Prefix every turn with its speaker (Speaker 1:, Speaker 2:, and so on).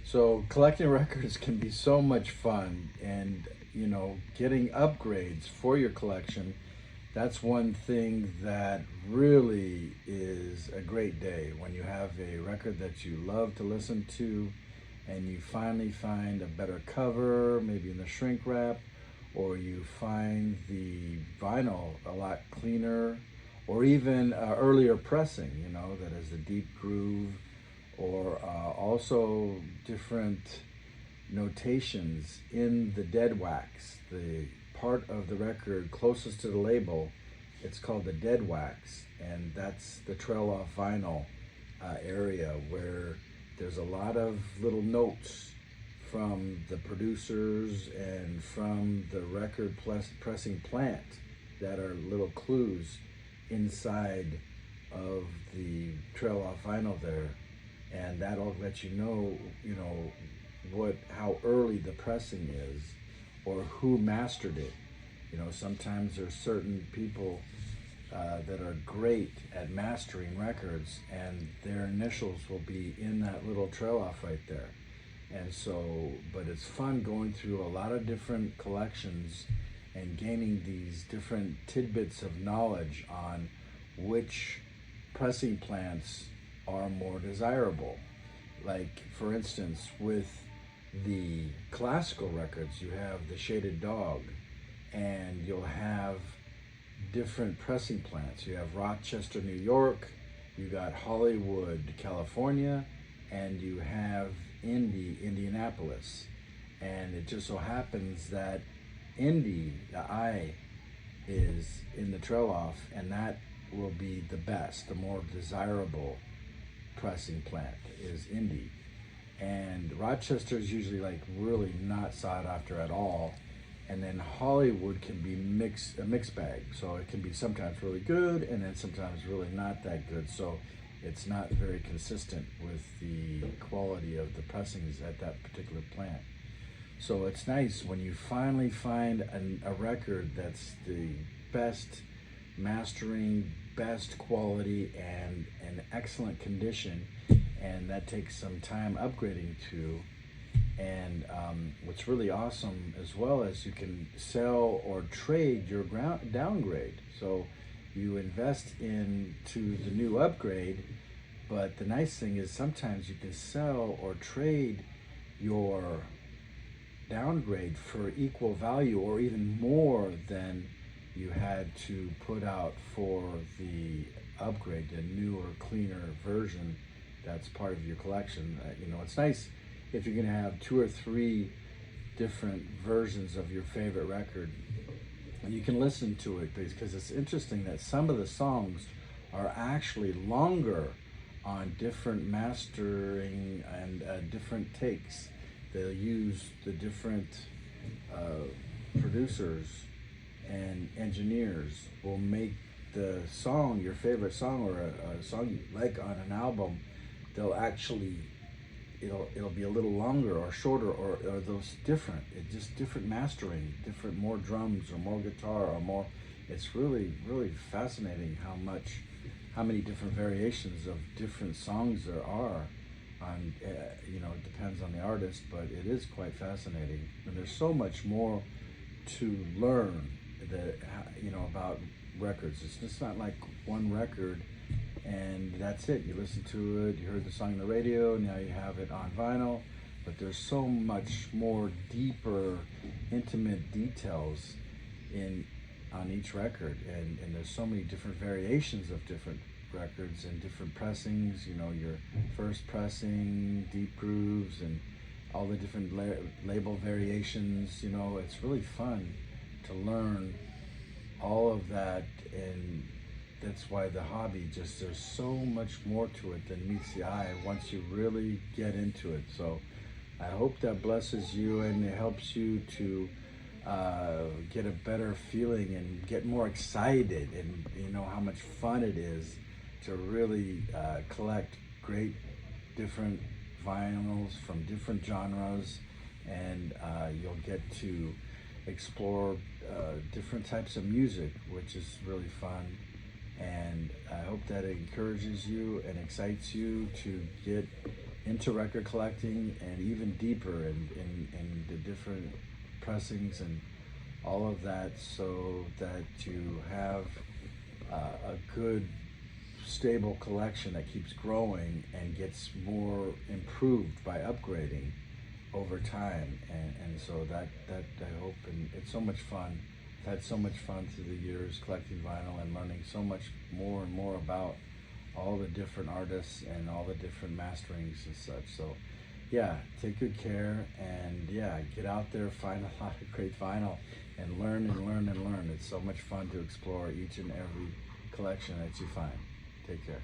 Speaker 1: So collecting records can be so much fun, and getting upgrades for your collection, that's one thing that really is a great day when you have a record that you love to listen to and you finally find a better cover, maybe in the shrink wrap, or you find the vinyl a lot cleaner, or even earlier pressing, that has a deep groove, or also different notations in the dead wax, the part of the record closest to the label. It's called the dead wax, and that's the trail off vinyl area where there's a lot of little notes from the producers and from the record pressing plant that are little clues inside of the trail off vinyl there, and that'll let you know how early the pressing is or who mastered it. Sometimes there's certain people that are great at mastering records, and their initials will be in that little trail off right there. And so, but it's fun going through a lot of different collections and gaining these different tidbits of knowledge on which pressing plants are more desirable. Like, for instance, with the classical records, you have the Shaded Dog, and you'll have different pressing plants. You have Rochester, New York, you got Hollywood, California, and you have Indianapolis. And it just so happens that Indy, the I, is in the trail off, and that will be the best, the more desirable pressing plant is Indy. And Rochester is usually like really not sought after at all. And then Hollywood can be a mixed bag. So it can be sometimes really good and then sometimes really not that good. So it's not very consistent with the quality of the pressings at that particular plant. So it's nice when you finally find a record that's the best mastering, best quality, and an excellent condition, and that takes some time upgrading to. And what's really awesome as well is you can sell or trade your downgrade. So you invest into the new upgrade, but the nice thing is sometimes you can sell or trade your downgrade for equal value or even more than you had to put out for the upgrade, the newer, cleaner version that's part of your collection. It's nice if you're going to have 2 or 3 different versions of your favorite record. You can listen to it because it's interesting that some of the songs are actually longer on different mastering and different takes. They'll use the different producers and engineers will make the song, your favorite song, or a song you like on an album, they'll actually, it'll be a little longer or shorter, or those different. It's just different mastering, different, more drums or more guitar or more. It's really, really fascinating how many different variations of different songs there are. On it depends on the artist, but it is quite fascinating. And there's so much more to learn about records. It's just not like one record and that's it. You listen to it, you heard the song on the radio, now you have it on vinyl, but there's so much more deeper, intimate details on each record, and there's so many different variations of different records and different pressings, your first pressing, deep grooves, and all the different label variations. It's really fun to learn all of that, and that's why the hobby, just there's so much more to it than meets the eye once you really get into it. So I hope that blesses you and it helps you to get a better feeling and get more excited, and how much fun it is to really collect great different vinyls from different genres, and you'll get to explore different types of music, which is really fun. And I hope that it encourages you and excites you to get into record collecting and even deeper in the different pressings and all of that, so that you have a good stable collection that keeps growing and gets more improved by upgrading over time. And so that I hope, and it's so much fun. I've had so much fun through the years collecting vinyl and learning so much more and more about all the different artists and all the different masterings and such. So yeah, take good care, and yeah, get out there, find a lot of great vinyl, and learn and learn and learn. It's so much fun to explore each and every collection that you find. Take care.